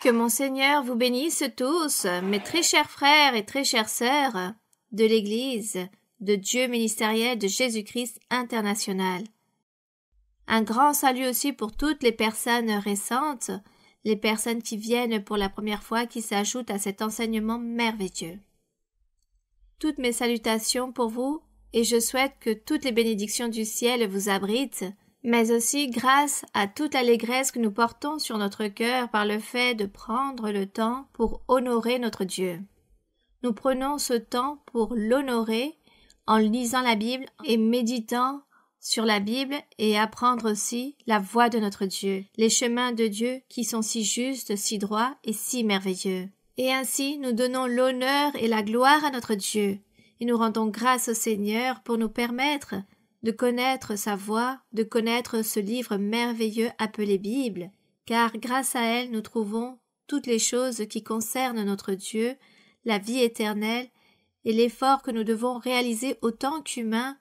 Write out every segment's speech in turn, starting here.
Que mon Seigneur vous bénisse tous, mes très chers frères et très chères sœurs de l'Église de Dieu ministériel de Jésus-Christ international. Un grand salut aussi pour toutes les personnes récentes, les personnes qui viennent pour la première fois, qui s'ajoutent à cet enseignement merveilleux. Toutes mes salutations pour vous, et je souhaite que toutes les bénédictions du ciel vous abritent, mais aussi grâce à toute l'allégresse que nous portons sur notre cœur par le fait de prendre le temps pour honorer notre Dieu. Nous prenons ce temps pour l'honorer en lisant la Bible et méditant sur la Bible et apprendre aussi la voie de notre Dieu, les chemins de Dieu qui sont si justes, si droits et si merveilleux. Et ainsi, nous donnons l'honneur et la gloire à notre Dieu, et nous rendons grâce au Seigneur pour nous permettre de connaître sa voix, de connaître ce livre merveilleux appelé Bible, car grâce à elle, nous trouvons toutes les choses qui concernent notre Dieu, la vie éternelle et l'effort que nous devons réaliser autant qu'humains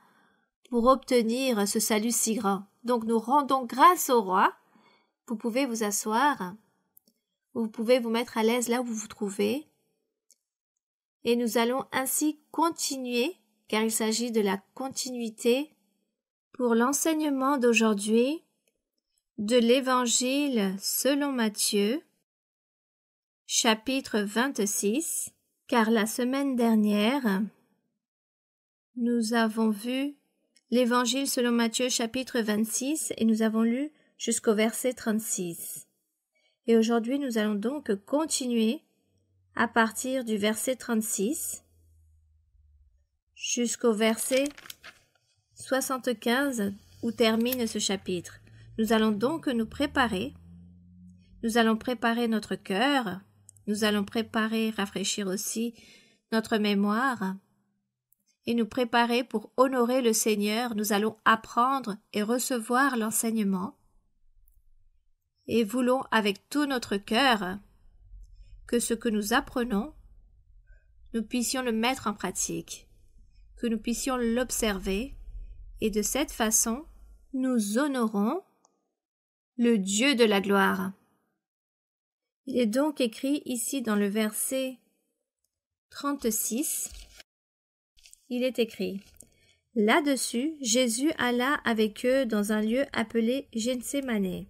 pour obtenir ce salut si grand. Donc nous rendons grâce au Roi. Vous pouvez vous asseoir, vous pouvez vous mettre à l'aise là où vous vous trouvez, et nous allons ainsi continuer, car il s'agit de la continuité, pour l'enseignement d'aujourd'hui de l'Évangile selon Matthieu, chapitre 26, car la semaine dernière, nous avons vu l'Évangile selon Matthieu chapitre 26 et nous avons lu jusqu'au verset 36. Et aujourd'hui, nous allons donc continuer à partir du verset 36 jusqu'au verset 75 où termine ce chapitre. Nous allons donc nous préparer. Nous allons préparer notre cœur. Nous allons rafraîchir aussi notre mémoire et nous préparer pour honorer le Seigneur. Nous allons apprendre et recevoir l'enseignement et voulons avec tout notre cœur que ce que nous apprenons, nous puissions le mettre en pratique, que nous puissions l'observer et de cette façon, nous honorons le Dieu de la gloire. Il est donc écrit ici dans le verset 36, il est écrit « Là-dessus, Jésus alla avec eux dans un lieu appelé Gethsémanée. »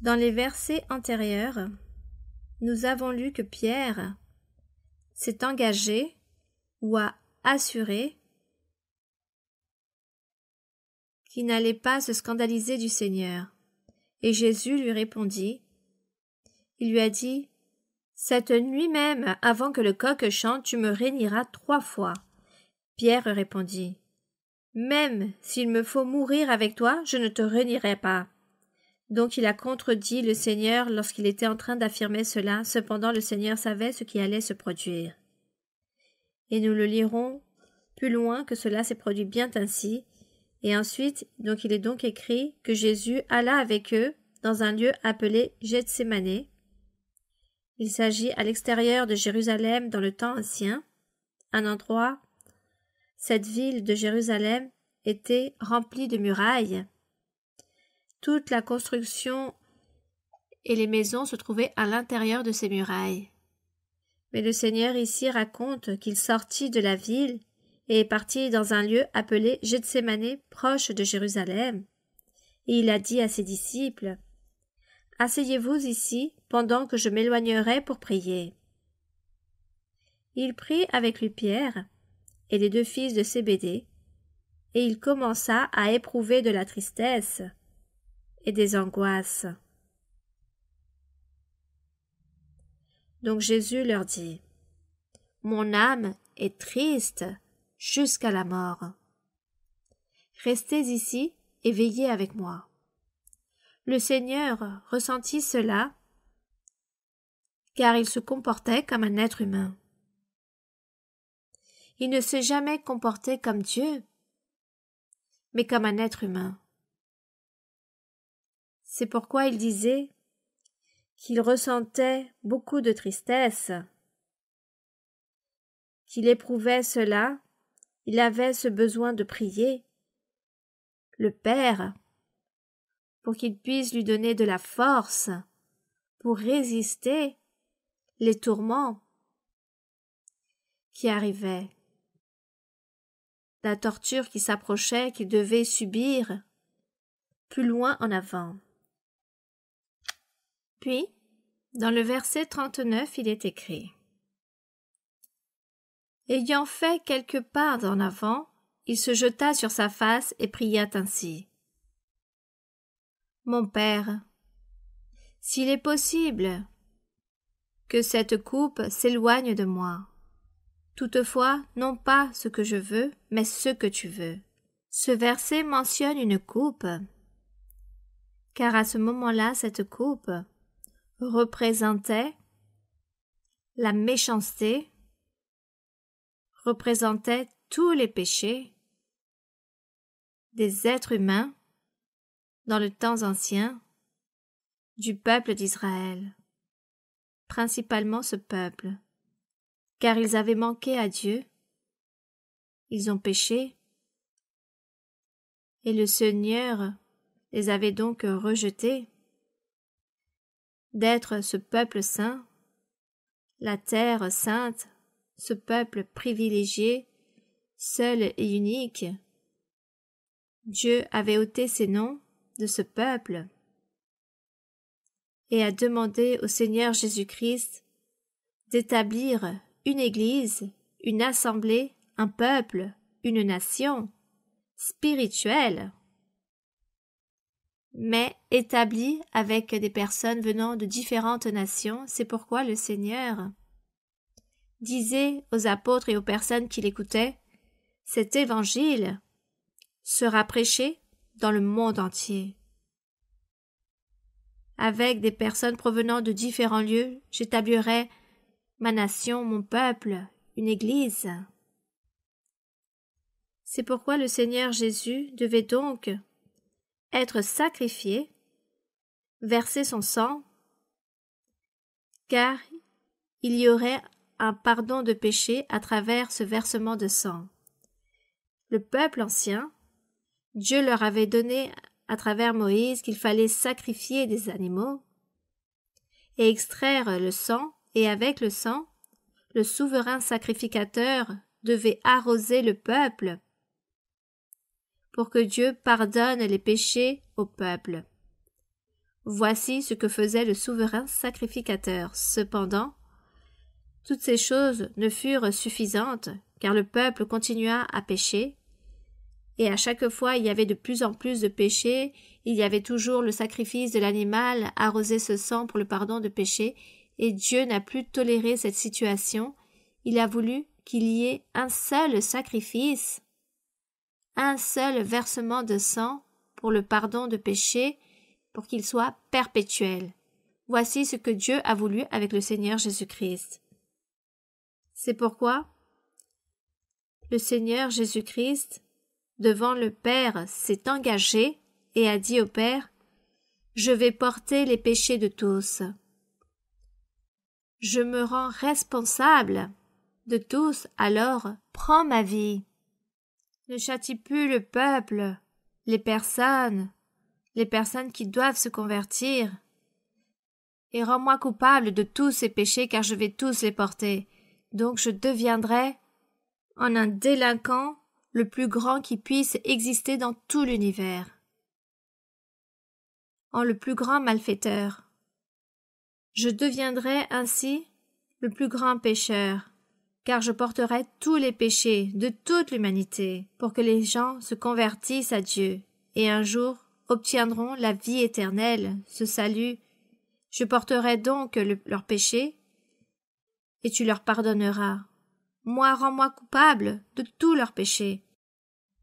Dans les versets antérieurs, nous avons lu que Pierre s'est engagé ou a assuré qu'il n'allait pas se scandaliser du Seigneur. Et Jésus lui répondit, il lui a dit, « Cette nuit même, avant que le coq chante, tu me rénieras 3 fois. » Pierre répondit, « Même s'il me faut mourir avec toi, je ne te renierai pas. » Donc il a contredit le Seigneur lorsqu'il était en train d'affirmer cela, cependant le Seigneur savait ce qui allait se produire. Et nous le lirons plus loin que cela s'est produit bien ainsi, et ensuite, donc il est donc écrit que Jésus alla avec eux dans un lieu appelé Gethsémanée. Il s'agit à l'extérieur de Jérusalem dans le temps ancien, un endroit. Cette ville de Jérusalem était remplie de murailles. Toute la construction et les maisons se trouvaient à l'intérieur de ces murailles. Mais le Seigneur ici raconte qu'il sortit de la ville et est parti dans un lieu appelé Gethsémanée, proche de Jérusalem. Et il a dit à ses disciples, « Asseyez-vous ici pendant que je m'éloignerai pour prier. » Il prit avec lui Pierre et les 2 fils de Zébédée, et il commença à éprouver de la tristesse et des angoisses. Donc Jésus leur dit, « Mon âme est triste jusqu'à la mort. Restez ici et veillez avec moi. » Le Seigneur ressentit cela, car il se comportait comme un être humain. Il ne s'est jamais comporté comme Dieu, mais comme un être humain. C'est pourquoi il disait qu'il ressentait beaucoup de tristesse, qu'il éprouvait cela, il avait ce besoin de prier le Père pour qu'il puisse lui donner de la force pour résister les tourments qui arrivaient, la torture qui s'approchait, qu'il devait subir plus loin en avant. Puis, dans le verset 39, il est écrit: Ayant fait quelques pas en avant, il se jeta sur sa face et pria ainsi: Mon Père, s'il est possible que cette coupe s'éloigne de moi. Toutefois, non pas ce que je veux, mais ce que tu veux. Ce verset mentionne une coupe, car à ce moment-là, cette coupe représentait la méchanceté, représentait tous les péchés des êtres humains dans le temps ancien du peuple d'Israël, principalement ce peuple, car ils avaient manqué à Dieu, ils ont péché, et le Seigneur les avait donc rejetés d'être ce peuple saint, la terre sainte, ce peuple privilégié, seul et unique. Dieu avait ôté ses noms de ce peuple et a demandé au Seigneur Jésus-Christ d'établir une Église, une assemblée, un peuple, une nation spirituelle, mais établie avec des personnes venant de différentes nations. C'est pourquoi le Seigneur disait aux apôtres et aux personnes qui l'écoutaient: cet évangile sera prêché dans le monde entier. Avec des personnes provenant de différents lieux, j'établirai ma nation, mon peuple, une église. C'est pourquoi le Seigneur Jésus devait donc être sacrifié, verser son sang, car il y aurait un pardon de péché à travers ce versement de sang. Le peuple ancien, Dieu leur avait donné à travers Moïse qu'il fallait sacrifier des animaux et extraire le sang, et avec le sang, le souverain sacrificateur devait arroser le peuple pour que Dieu pardonne les péchés au peuple. Voici ce que faisait le souverain sacrificateur. Cependant, toutes ces choses ne furent suffisantes, car le peuple continua à pécher, et à chaque fois il y avait de plus en plus de péchés, il y avait toujours le sacrifice de l'animal, arroser ce sang pour le pardon de péché, et Dieu n'a plus toléré cette situation. Il a voulu qu'il y ait un seul sacrifice, un seul versement de sang pour le pardon de péché, pour qu'il soit perpétuel. Voici ce que Dieu a voulu avec le Seigneur Jésus-Christ. C'est pourquoi le Seigneur Jésus-Christ, devant le Père, s'est engagé et a dit au Père: « Je vais porter les péchés de tous. Je me rends responsable de tous, alors prends ma vie. Ne châtie plus le peuple, les personnes qui doivent se convertir, et rends-moi coupable de tous ces péchés, car je vais tous les porter. Donc je deviendrai en un délinquant le plus grand qui puisse exister dans tout l'univers, en le plus grand malfaiteur. Je deviendrai ainsi le plus grand pécheur, car je porterai tous les péchés de toute l'humanité, pour que les gens se convertissent à Dieu, et un jour obtiendront la vie éternelle, ce salut. Je porterai donc leurs péchés, et tu leur pardonneras. Moi, rends-moi coupable de tous leurs péchés.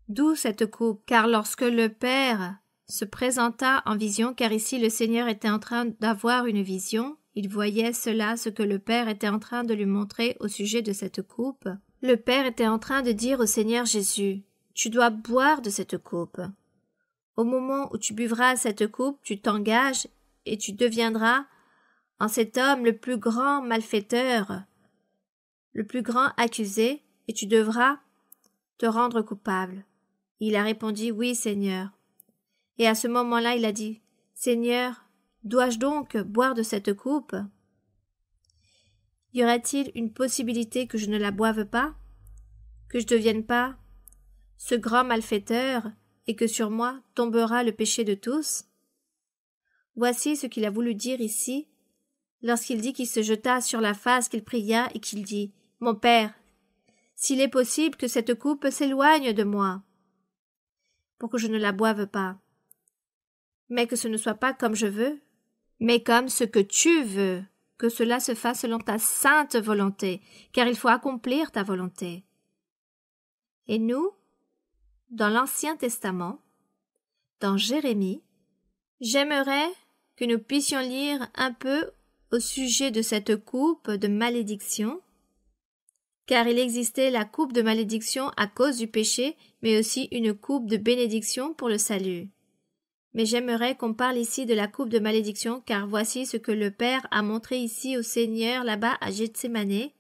D'où cette coupe, car lorsque le Père se présenta en vision, car ici le Seigneur était en train d'avoir une vision, il voyait cela, ce que le Père était en train de lui montrer au sujet de cette coupe. Le Père était en train de dire au Seigneur Jésus: « Tu dois boire de cette coupe. Au moment où tu buvras cette coupe, tu t'engages et tu deviendras en cet homme le plus grand malfaiteur, le plus grand accusé, et tu devras te rendre coupable. » Il a répondu: « Oui, Seigneur. » Et à ce moment-là, il a dit: « Seigneur, Dois-je donc boire de cette coupe? Y aurait-il une possibilité que je ne la boive pas? Que je ne devienne pas ce grand malfaiteur et que sur moi tombera le péché de tous? Voici ce qu'il a voulu dire ici, lorsqu'il dit qu'il se jeta sur la face, qu'il pria et qu'il dit « Mon Père, s'il est possible que cette coupe s'éloigne de moi, pour que je ne la boive pas, mais que ce ne soit pas comme je veux, mais comme ce que tu veux, que cela se fasse selon ta sainte volonté, car il faut accomplir ta volonté. » Et nous, dans l'Ancien Testament, dans Jérémie, j'aimerais que nous puissions lire un peu au sujet de cette coupe de malédiction, car il existait la coupe de malédiction à cause du péché, mais aussi une coupe de bénédiction pour le salut. Mais j'aimerais qu'on parle ici de la coupe de malédiction, car voici ce que le Père a montré ici au Seigneur là-bas à Gethsémanée.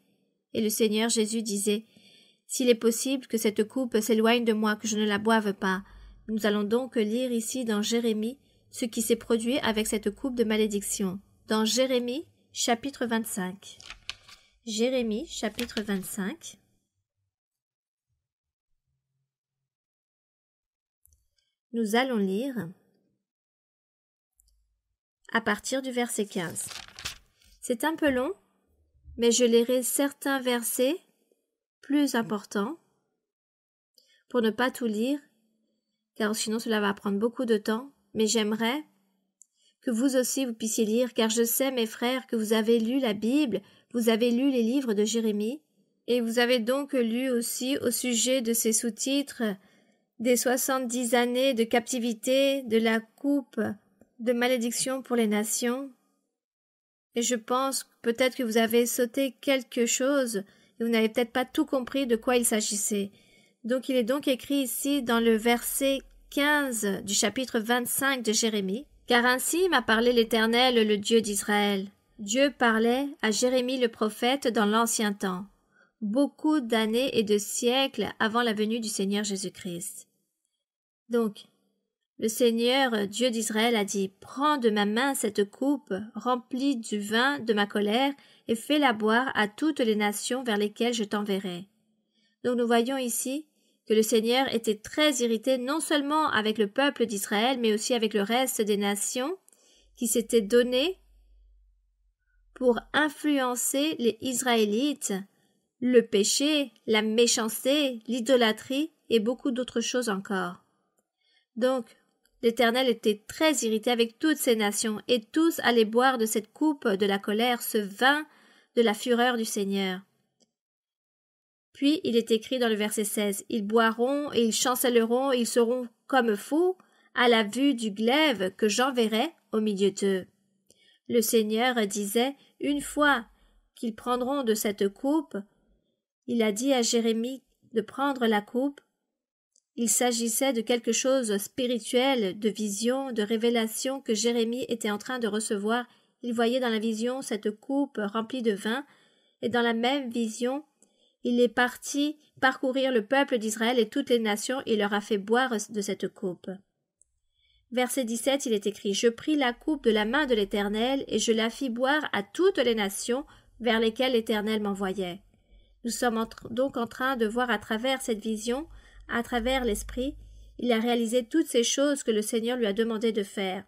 Et le Seigneur Jésus disait « S'il est possible que cette coupe s'éloigne de moi, que je ne la boive pas. » Nous allons donc lire ici dans Jérémie ce qui s'est produit avec cette coupe de malédiction. Dans Jérémie, chapitre 25. Jérémie, chapitre 25. Nous allons lire à partir du verset 15. C'est un peu long, mais je lirai certains versets plus importants pour ne pas tout lire, car sinon cela va prendre beaucoup de temps, mais j'aimerais que vous aussi vous puissiez lire, car je sais, mes frères, que vous avez lu la Bible, vous avez lu les livres de Jérémie, et vous avez donc lu aussi au sujet de ces sous-titres des 70 années de captivité, de la coupe de malédiction pour les nations. Et je pense peut-être que vous avez sauté quelque chose et vous n'avez peut-être pas tout compris de quoi il s'agissait. Donc il est donc écrit ici dans le verset 15 du chapitre 25 de Jérémie. Car ainsi m'a parlé l'Éternel, le Dieu d'Israël. Dieu parlait à Jérémie le prophète dans l'ancien temps, beaucoup d'années et de siècles avant la venue du Seigneur Jésus-Christ. Donc, le Seigneur, Dieu d'Israël, a dit « Prends de ma main cette coupe remplie du vin de ma colère et fais-la boire à toutes les nations vers lesquelles je t'enverrai. » Donc nous voyons ici que le Seigneur était très irrité non seulement avec le peuple d'Israël, mais aussi avec le reste des nations qui s'étaient données pour influencer les Israélites, le péché, la méchanceté, l'idolâtrie et beaucoup d'autres choses encore. Donc, l'Éternel était très irrité avec toutes ces nations, et tous allaient boire de cette coupe de la colère, ce vin de la fureur du Seigneur. Puis il est écrit dans le verset 16, « Ils boiront et ils chancelleront et ils seront comme fous à la vue du glaive que j'enverrai au milieu d'eux. » Le Seigneur disait, une fois qu'ils prendront de cette coupe, il a dit à Jérémie de prendre la coupe. Il s'agissait de quelque chose spirituel, de vision, de révélation que Jérémie était en train de recevoir. Il voyait dans la vision cette coupe remplie de vin, et dans la même vision, il est parti parcourir le peuple d'Israël et toutes les nations et leur a fait boire de cette coupe. Verset 17, il est écrit « Je pris la coupe de la main de l'Éternel et je la fis boire à toutes les nations vers lesquelles l'Éternel m'envoyait. » Nous sommes donc en train de voir à travers cette vision, à travers l'Esprit, il a réalisé toutes ces choses que le Seigneur lui a demandé de faire.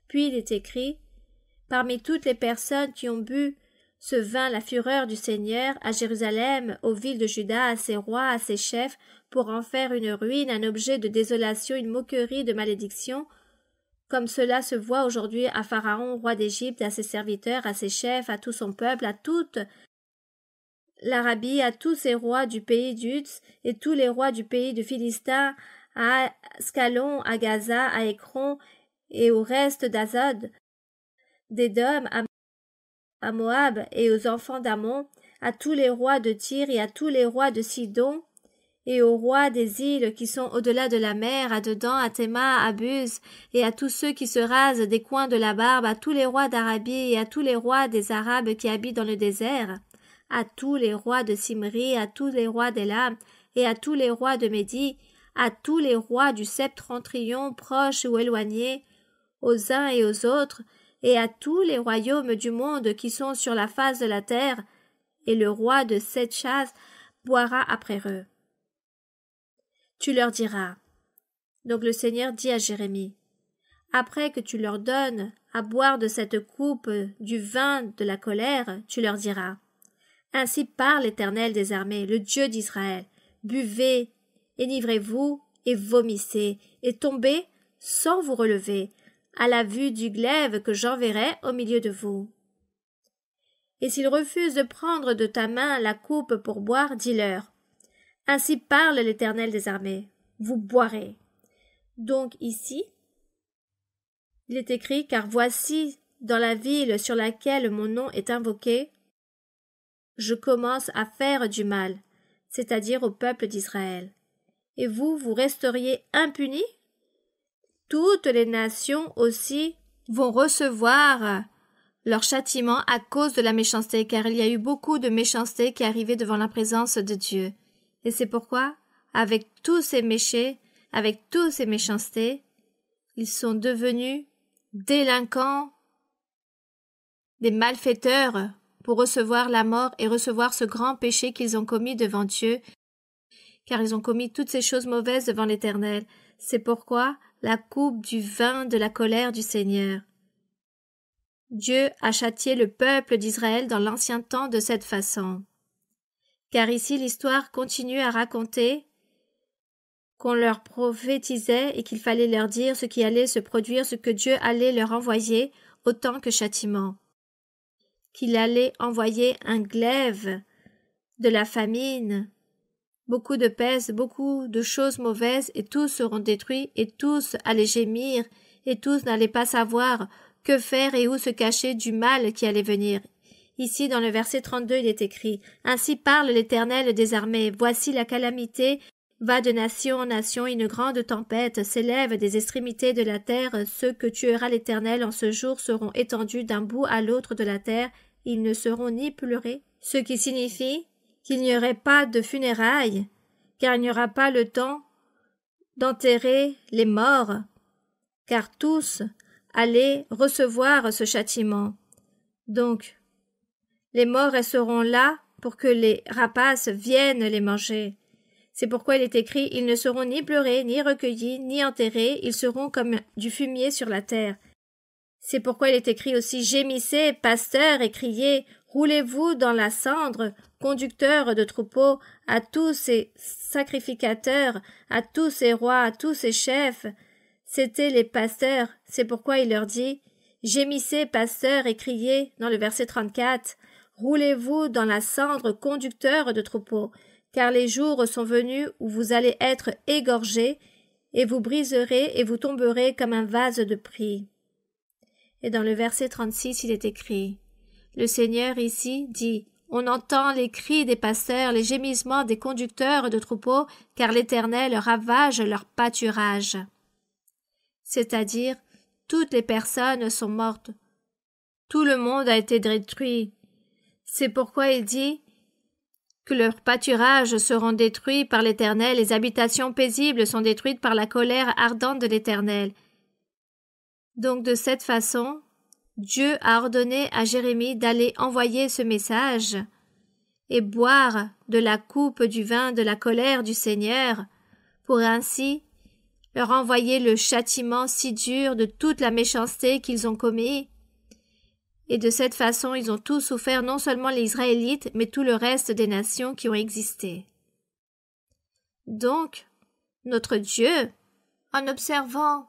Puis il est écrit « Parmi toutes les personnes qui ont bu ce vin, la fureur du Seigneur, à Jérusalem, aux villes de Juda, à ses rois, à ses chefs, pour en faire une ruine, un objet de désolation, une moquerie de malédiction, comme cela se voit aujourd'hui à Pharaon, roi d'Égypte, à ses serviteurs, à ses chefs, à tout son peuple, à toute l'Arabie, à tous ses rois du pays d'Uts et tous les rois du pays de Philistin, à Ascalon, à Gaza, à Écron et au reste d'Azad, d'Édom, à Moab et aux enfants d'Ammon, à tous les rois de Tyr et à tous les rois de Sidon, et aux rois des îles qui sont au-delà de la mer, à Dedan, à Théma, à Buz, et à tous ceux qui se rasent des coins de la barbe, à tous les rois d'Arabie et à tous les rois des Arabes qui habitent dans le désert, à tous les rois de Simri, à tous les rois d'Élam, et à tous les rois de Médie, à tous les rois du septentrion, proches ou éloignés, aux uns et aux autres, et à tous les royaumes du monde qui sont sur la face de la terre, et le roi de cette chasse boira après eux. Tu leur diras. Donc le Seigneur dit à Jérémie, après que tu leur donnes à boire de cette coupe du vin de la colère, tu leur diras, ainsi parle l'Éternel des armées, le Dieu d'Israël, buvez, enivrez-vous et vomissez, et tombez sans vous relever, à la vue du glaive que j'enverrai au milieu de vous. Et s'ils refusent de prendre de ta main la coupe pour boire, dis-leur, ainsi parle l'Éternel des armées, vous boirez. Donc ici, il est écrit, car voici, dans la ville sur laquelle mon nom est invoqué, je commence à faire du mal, c'est-à-dire au peuple d'Israël. Et vous, vous resteriez impunis? Toutes les nations aussi vont recevoir leur châtiment à cause de la méchanceté, car il y a eu beaucoup de méchanceté qui est arrivée devant la présence de Dieu. Et c'est pourquoi, avec tous ces méchés, avec tous ces méchancetés, ils sont devenus délinquants, des malfaiteurs pour recevoir la mort et recevoir ce grand péché qu'ils ont commis devant Dieu, car ils ont commis toutes ces choses mauvaises devant l'Éternel. C'est pourquoi la coupe du vin de la colère du Seigneur. Dieu a châtié le peuple d'Israël dans l'ancien temps de cette façon. Car ici l'histoire continue à raconter qu'on leur prophétisait et qu'il fallait leur dire ce qui allait se produire, ce que Dieu allait leur envoyer autant que châtiment. Qu'il allait envoyer un glaive, de la famine, beaucoup de peste, beaucoup de choses mauvaises, et tous seront détruits, et tous allaient gémir, et tous n'allaient pas savoir que faire et où se cacher du mal qui allait venir. Ici, dans le verset 32, il est écrit « Ainsi parle l'Éternel des armées, voici la calamité va de nation en nation, une grande tempête s'élève des extrémités de la terre, ceux que tuera l'Éternel en ce jour seront étendus d'un bout à l'autre de la terre, ils ne seront ni pleurés, ce qui signifie qu'il n'y aurait pas de funérailles, car il n'y aura pas le temps d'enterrer les morts, car tous allaient recevoir ce châtiment. Donc, les morts resteront là pour que les rapaces viennent les manger. C'est pourquoi il est écrit « Ils ne seront ni pleurés, ni recueillis, ni enterrés, ils seront comme du fumier sur la terre. » C'est pourquoi il est écrit aussi « Gémissez, pasteurs, et criez, roulez-vous dans la cendre, conducteurs de troupeaux, à tous ces sacrificateurs, à tous ces rois, à tous ces chefs. » C'étaient les pasteurs, c'est pourquoi il leur dit « Gémissez, pasteurs, et criez, dans le verset 34, roulez-vous dans la cendre, conducteurs de troupeaux. » Car les jours sont venus où vous allez être égorgés, et vous briserez et vous tomberez comme un vase de prix. Et dans le verset 36, il est écrit, le Seigneur ici dit, on entend les cris des pasteurs, les gémissements des conducteurs de troupeaux, car l'Éternel ravage leur pâturage. C'est-à-dire, toutes les personnes sont mortes. Tout le monde a été détruit. C'est pourquoi il dit, que leurs pâturages seront détruits par l'Éternel, les habitations paisibles sont détruites par la colère ardente de l'Éternel. Donc de cette façon, Dieu a ordonné à Jérémie d'aller envoyer ce message et boire de la coupe du vin de la colère du Seigneur, pour ainsi leur envoyer le châtiment si dur de toute la méchanceté qu'ils ont commis. Et de cette façon, ils ont tous souffert, non seulement les Israélites, mais tout le reste des nations qui ont existé. Donc, notre Dieu, en observant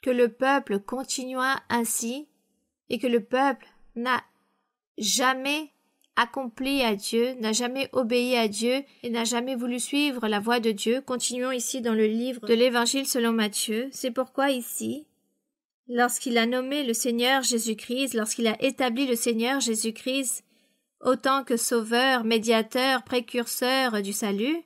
que le peuple continua ainsi, et que le peuple n'a jamais accompli à Dieu, n'a jamais obéi à Dieu, et n'a jamais voulu suivre la voie de Dieu, continuons ici dans le livre de l'Évangile selon Matthieu, c'est pourquoi ici, lorsqu'il a nommé le Seigneur Jésus-Christ, lorsqu'il a établi le Seigneur Jésus-Christ autant que sauveur, médiateur, précurseur du salut,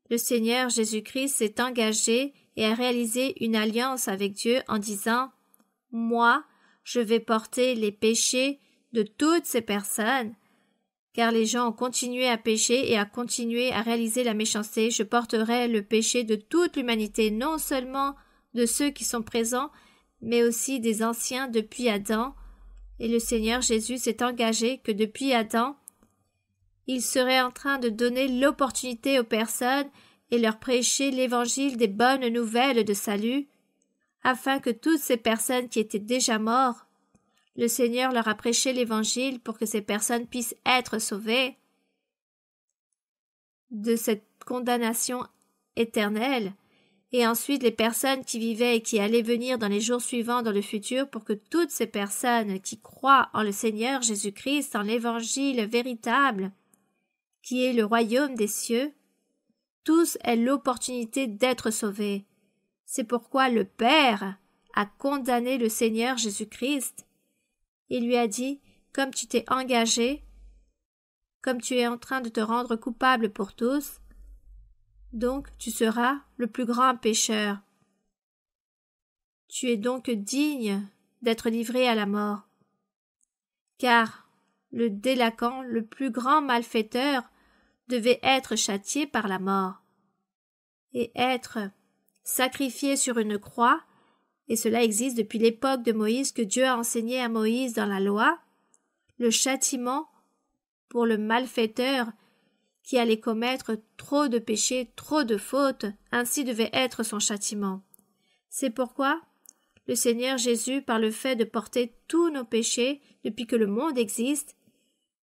le Seigneur Jésus-Christ s'est engagé et a réalisé une alliance avec Dieu en disant « Moi, je vais porter les péchés de toutes ces personnes, car les gens ont continué à pécher et à continuer à réaliser la méchanceté. Je porterai le péché de toute l'humanité, non seulement de ceux qui sont présents, mais aussi des anciens depuis Adam, Et le Seigneur Jésus s'est engagé que depuis Adam, il serait en train de donner l'opportunité aux personnes et leur prêcher l'évangile des bonnes nouvelles de salut, afin que toutes ces personnes qui étaient déjà mortes, le Seigneur leur a prêché l'évangile pour que ces personnes puissent être sauvées de cette condamnation éternelle, et ensuite les personnes qui vivaient et qui allaient venir dans les jours suivants dans le futur pour que toutes ces personnes qui croient en le Seigneur Jésus-Christ, en l'évangile véritable, qui est le royaume des cieux, tous aient l'opportunité d'être sauvés. C'est pourquoi le Père a condamné le Seigneur Jésus-Christ. Il lui a dit, comme tu t'es engagé, comme tu es en train de te rendre coupable pour tous, donc tu seras le plus grand pécheur. Tu es donc digne d'être livré à la mort. Car le délinquant, le plus grand malfaiteur, devait être châtié par la mort et être sacrifié sur une croix, et cela existe depuis l'époque de Moïse que Dieu a enseigné à Moïse dans la loi, le châtiment pour le malfaiteur qui allait commettre trop de péchés, trop de fautes, ainsi devait être son châtiment. C'est pourquoi le Seigneur Jésus, par le fait de porter tous nos péchés depuis que le monde existe,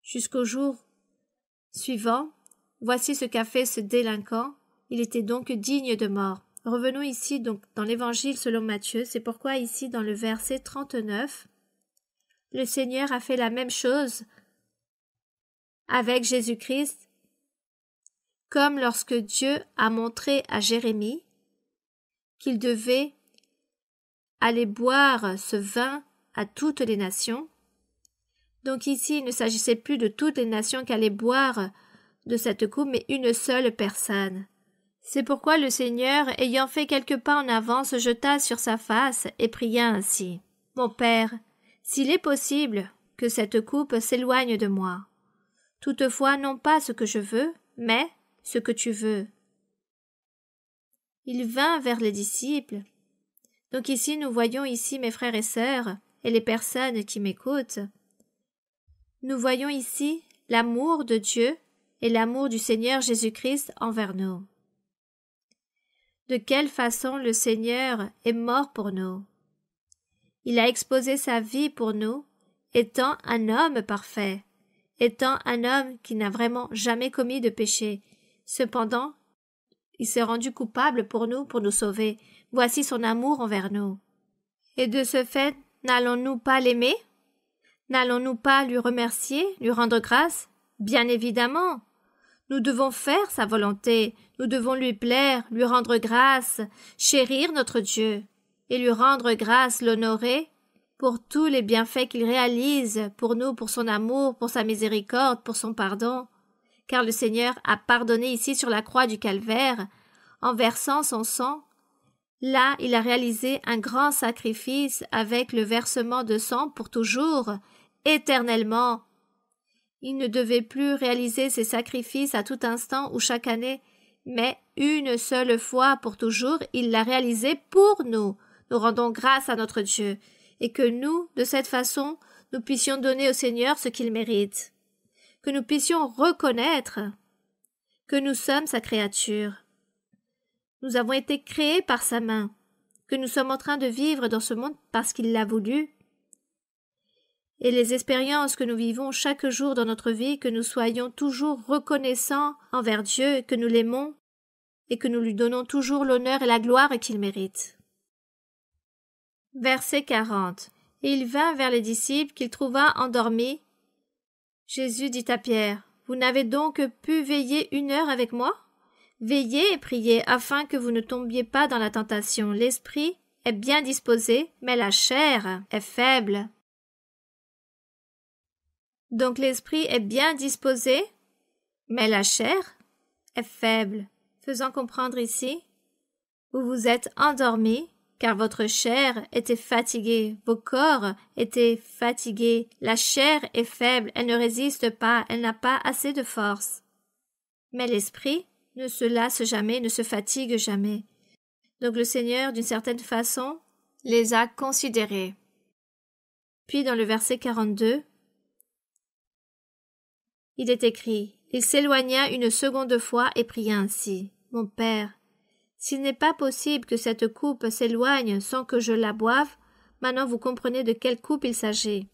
jusqu'au jour suivant, voici ce qu'a fait ce délinquant, il était donc digne de mort. Revenons ici donc dans l'Évangile selon Matthieu, c'est pourquoi ici dans le verset 39, le Seigneur a fait la même chose avec Jésus-Christ, comme lorsque Dieu a montré à Jérémie qu'il devait aller boire ce vin à toutes les nations. Donc ici, il ne s'agissait plus de toutes les nations qui allaient boire de cette coupe, mais une seule personne. C'est pourquoi le Seigneur, ayant fait quelques pas en avant, se jeta sur sa face et pria ainsi. « Mon Père, s'il est possible que cette coupe s'éloigne de moi. Toutefois, non pas ce que je veux, mais ce que tu veux. » Il vint vers les disciples. Donc ici, nous voyons ici, mes frères et sœurs, et les personnes qui m'écoutent, nous voyons ici l'amour de Dieu et l'amour du Seigneur Jésus-Christ envers nous. De quelle façon le Seigneur est mort pour nous. Il a exposé sa vie pour nous, étant un homme parfait, étant un homme qui n'a vraiment jamais commis de péché. Cependant, il s'est rendu coupable pour nous sauver. Voici son amour envers nous. Et de ce fait, n'allons-nous pas l'aimer? N'allons-nous pas lui remercier, lui rendre grâce? Bien évidemment. Nous devons faire sa volonté, nous devons lui plaire, lui rendre grâce, chérir notre Dieu, et lui rendre grâce, l'honorer, pour tous les bienfaits qu'il réalise pour nous, pour son amour, pour sa miséricorde, pour son pardon. Car le Seigneur a pardonné ici sur la croix du Calvaire, en versant son sang. Là, il a réalisé un grand sacrifice avec le versement de sang pour toujours, éternellement. Il ne devait plus réaliser ces sacrifices à tout instant ou chaque année, mais une seule fois pour toujours, il l'a réalisé pour nous. Nous rendons grâce à notre Dieu, et que nous, de cette façon, nous puissions donner au Seigneur ce qu'il mérite. Que nous puissions reconnaître que nous sommes sa créature. Nous avons été créés par sa main, que nous sommes en train de vivre dans ce monde parce qu'il l'a voulu. Et les expériences que nous vivons chaque jour dans notre vie, que nous soyons toujours reconnaissants envers Dieu, que nous l'aimons et que nous lui donnons toujours l'honneur et la gloire qu'il mérite. Verset 40. Et il vint vers les disciples qu'il trouva endormis. Jésus dit à Pierre, « Vous n'avez donc pu veiller 1 heure avec moi? Veillez et priez afin que vous ne tombiez pas dans la tentation. L'esprit est bien disposé, mais la chair est faible. » Donc l'esprit est bien disposé, mais la chair est faible. Faisant comprendre ici, vous vous êtes endormis, car votre chair était fatiguée, vos corps étaient fatigués, la chair est faible, elle ne résiste pas, elle n'a pas assez de force. Mais l'esprit ne se lasse jamais, ne se fatigue jamais. Donc le Seigneur, d'une certaine façon, les a considérés. Puis dans le verset 42, il est écrit « Il s'éloigna une seconde fois et pria ainsi. Mon Père, s'il n'est pas possible que cette coupe s'éloigne sans que je la boive, maintenant vous comprenez de quelle coupe il s'agit.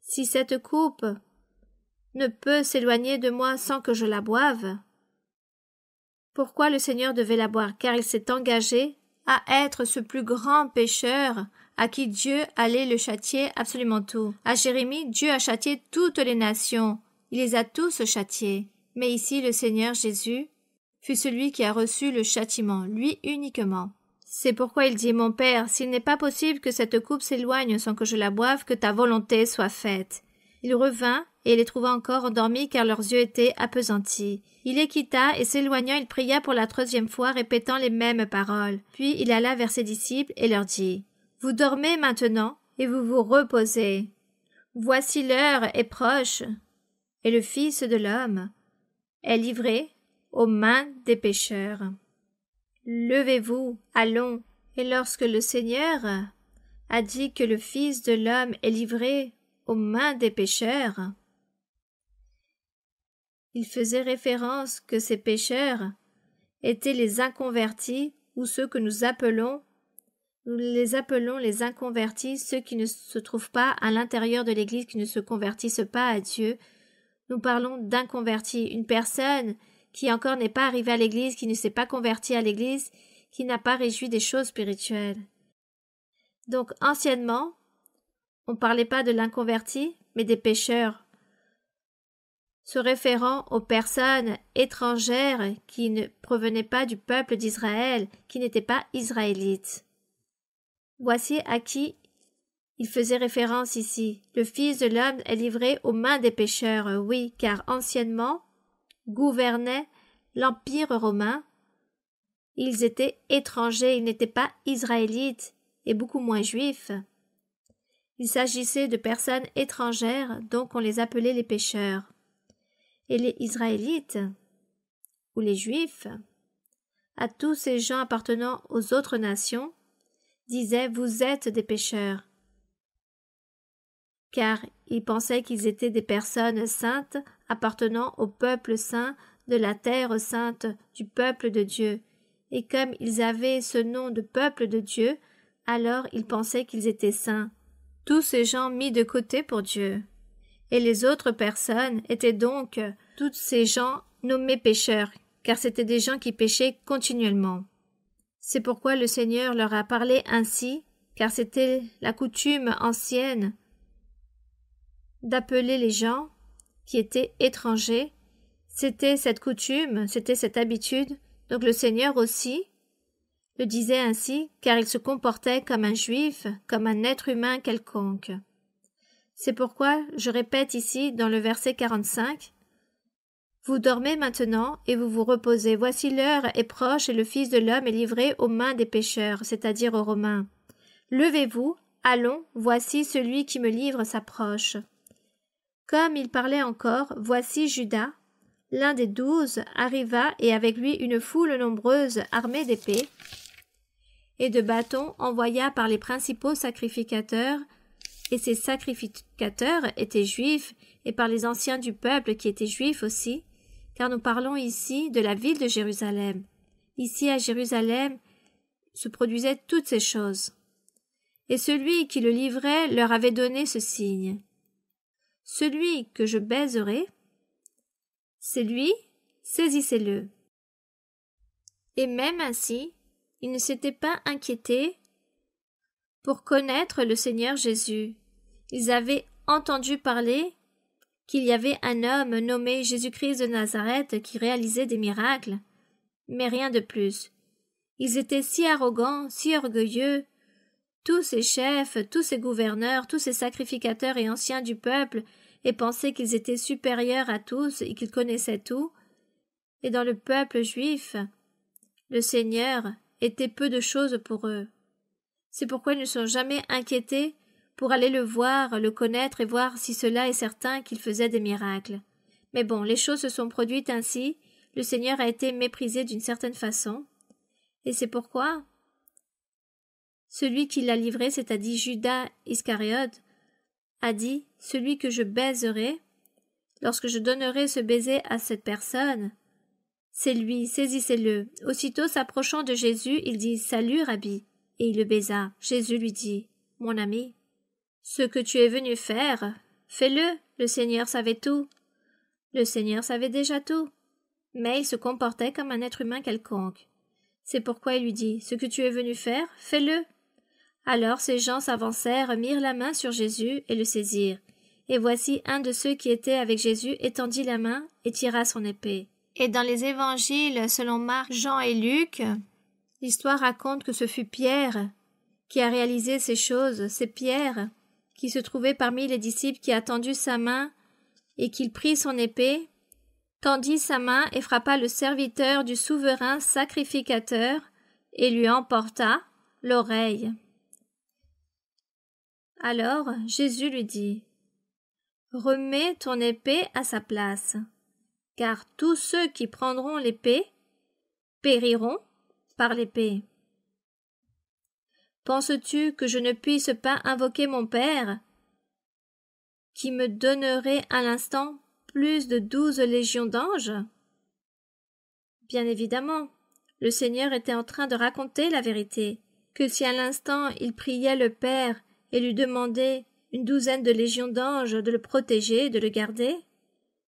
Si cette coupe ne peut s'éloigner de moi sans que je la boive, pourquoi le Seigneur devait la boire? Car il s'est engagé à être ce plus grand pécheur à qui Dieu allait le châtier absolument tout. À Jérémie, Dieu a châtié toutes les nations. Il les a tous châtiés. Mais ici, le Seigneur Jésus fut celui qui a reçu le châtiment, lui uniquement. C'est pourquoi il dit, mon Père, s'il n'est pas possible que cette coupe s'éloigne sans que je la boive, que ta volonté soit faite. Il revint, et les trouva encore endormis, car leurs yeux étaient appesantis. Il les quitta, et s'éloignant, il pria pour la 3e fois, répétant les mêmes paroles. Puis il alla vers ses disciples, et leur dit, vous dormez maintenant, et vous vous reposez. Voici l'heure est proche, et le Fils de l'homme est livré aux mains des pécheurs. Levez-vous, allons. Et lorsque le Seigneur a dit que le Fils de l'homme est livré aux mains des pécheurs, il faisait référence que ces pécheurs étaient les inconvertis ou ceux que nous les appelons les inconvertis, ceux qui ne se trouvent pas à l'intérieur de l'Église, qui ne se convertissent pas à Dieu. Nous parlons d'inconvertis, une personne qui encore n'est pas arrivée à l'Église, qui ne s'est pas convertie à l'Église, qui n'a pas réjoui des choses spirituelles. Donc, anciennement, on ne parlait pas de l'inconverti, mais des pécheurs, se référant aux personnes étrangères qui ne provenaient pas du peuple d'Israël, qui n'étaient pas israélites. Voici à qui il faisait référence ici. Le Fils de l'homme est livré aux mains des pécheurs, oui, car anciennement gouvernait l'Empire romain. Ils étaient étrangers, ils n'étaient pas israélites et beaucoup moins juifs. Il s'agissait de personnes étrangères, donc on les appelait les pécheurs. Et les Israélites, ou les Juifs, à tous ces gens appartenant aux autres nations, disaient « Vous êtes des pécheurs », car ils pensaient qu'ils étaient des personnes saintes appartenant au peuple saint de la terre sainte, du peuple de Dieu. Et comme ils avaient ce nom de peuple de Dieu, alors ils pensaient qu'ils étaient saints. Tous ces gens mis de côté pour Dieu. Et les autres personnes étaient donc tous ces gens nommés pécheurs, car c'étaient des gens qui péchaient continuellement. C'est pourquoi le Seigneur leur a parlé ainsi, car c'était la coutume ancienne d'appeler les gens qui étaient étrangers. C'était cette coutume, c'était cette habitude. Donc le Seigneur aussi le disait ainsi, car il se comportait comme un juif, comme un être humain quelconque. C'est pourquoi je répète ici dans le verset 45, « Vous dormez maintenant et vous vous reposez. Voici l'heure est proche et le Fils de l'homme est livré aux mains des pécheurs, c'est-à-dire aux Romains. Levez-vous, allons, voici celui qui me livre s'approche. » Comme il parlait encore, voici Judas, l'un des 12, arriva et avec lui une foule nombreuse armée d'épées et de bâtons envoya par les principaux sacrificateurs, et ces sacrificateurs étaient juifs, et par les anciens du peuple qui étaient juifs aussi, car nous parlons ici de la ville de Jérusalem. Ici à Jérusalem se produisaient toutes ces choses. Et celui qui le livrait leur avait donné ce signe. Celui que je baiserai, c'est lui, saisissez-le. Et même ainsi, ils ne s'étaient pas inquiétés pour connaître le Seigneur Jésus. Ils avaient entendu parler qu'il y avait un homme nommé Jésus-Christ de Nazareth qui réalisait des miracles, mais rien de plus. Ils étaient si arrogants, si orgueilleux, tous ces chefs, tous ces gouverneurs, tous ces sacrificateurs et anciens du peuple, et pensaient qu'ils étaient supérieurs à tous et qu'ils connaissaient tout. Et dans le peuple juif, le Seigneur était peu de choses pour eux. C'est pourquoi ils ne sont jamais inquiétés pour aller le voir, le connaître et voir si cela est certain qu'il faisait des miracles. Mais bon, les choses se sont produites ainsi, le Seigneur a été méprisé d'une certaine façon, et c'est pourquoi Celui qui l'a livré, c'est-à-dire Judas Iscariote, a dit « Celui que je baiserai, lorsque je donnerai ce baiser à cette personne, c'est lui, saisissez-le. » Aussitôt s'approchant de Jésus, il dit « Salut, Rabbi !» et il le baisa. Jésus lui dit « Mon ami, ce que tu es venu faire, fais-le. Le Seigneur savait tout. » Le Seigneur savait déjà tout, mais il se comportait comme un être humain quelconque. C'est pourquoi il lui dit « Ce que tu es venu faire, fais-le. » Alors ces gens s'avancèrent, mirent la main sur Jésus et le saisirent. Et voici un de ceux qui étaient avec Jésus étendit la main et tira son épée. Et dans les évangiles, selon Marc, Jean et Luc, l'histoire raconte que ce fut Pierre qui a réalisé ces choses. C'est Pierre qui se trouvait parmi les disciples qui a tendu sa main et qu'il prit son épée, tendit sa main et frappa le serviteur du souverain sacrificateur et lui emporta l'oreille. Alors Jésus lui dit « Remets ton épée à sa place, car tous ceux qui prendront l'épée périront par l'épée. Penses-tu que je ne puisse pas invoquer mon Père, qui me donnerait à l'instant plus de 12 légions d'anges ?» Bien évidemment, le Seigneur était en train de raconter la vérité, que si à l'instant il priait le Père et lui demandait une 12aine de légions d'anges de le protéger, de le garder,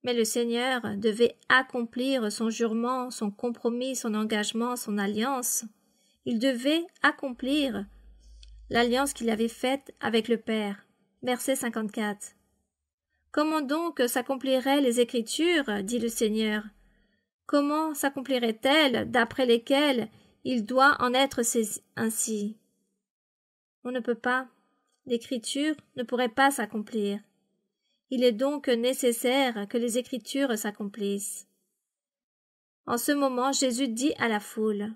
mais le Seigneur devait accomplir son jurement, son compromis, son engagement, son alliance. Il devait accomplir l'alliance qu'il avait faite avec le Père. Verset 54. Comment donc s'accompliraient les Écritures, dit le Seigneur? Comment s'accompliraient-elles d'après lesquelles il doit en être ainsi? On ne peut pas. L'Écriture ne pourrait pas s'accomplir. Il est donc nécessaire que les Écritures s'accomplissent. En ce moment, Jésus dit à la foule,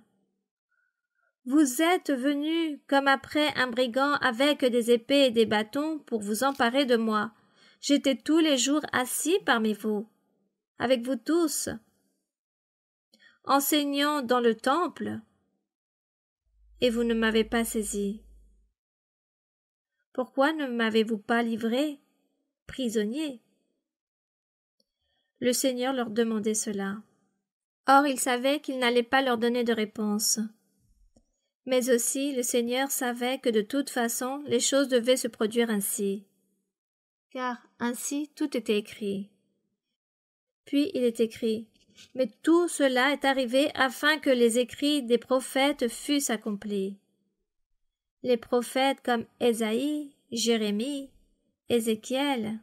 « Vous êtes venus comme après un brigand avec des épées et des bâtons pour vous emparer de moi. J'étais tous les jours assis parmi vous, avec vous tous, enseignant dans le temple, et vous ne m'avez pas saisi. Pourquoi ne m'avez-vous pas livré prisonnier? » Le Seigneur leur demandait cela. Or il savait qu'il n'allait pas leur donner de réponse. Mais aussi le Seigneur savait que de toute façon les choses devaient se produire ainsi, car ainsi tout était écrit. Puis il est écrit, « Mais tout cela est arrivé afin que les écrits des prophètes fussent accomplis. » Les prophètes comme Ésaïe, Jérémie, Ézéchiel,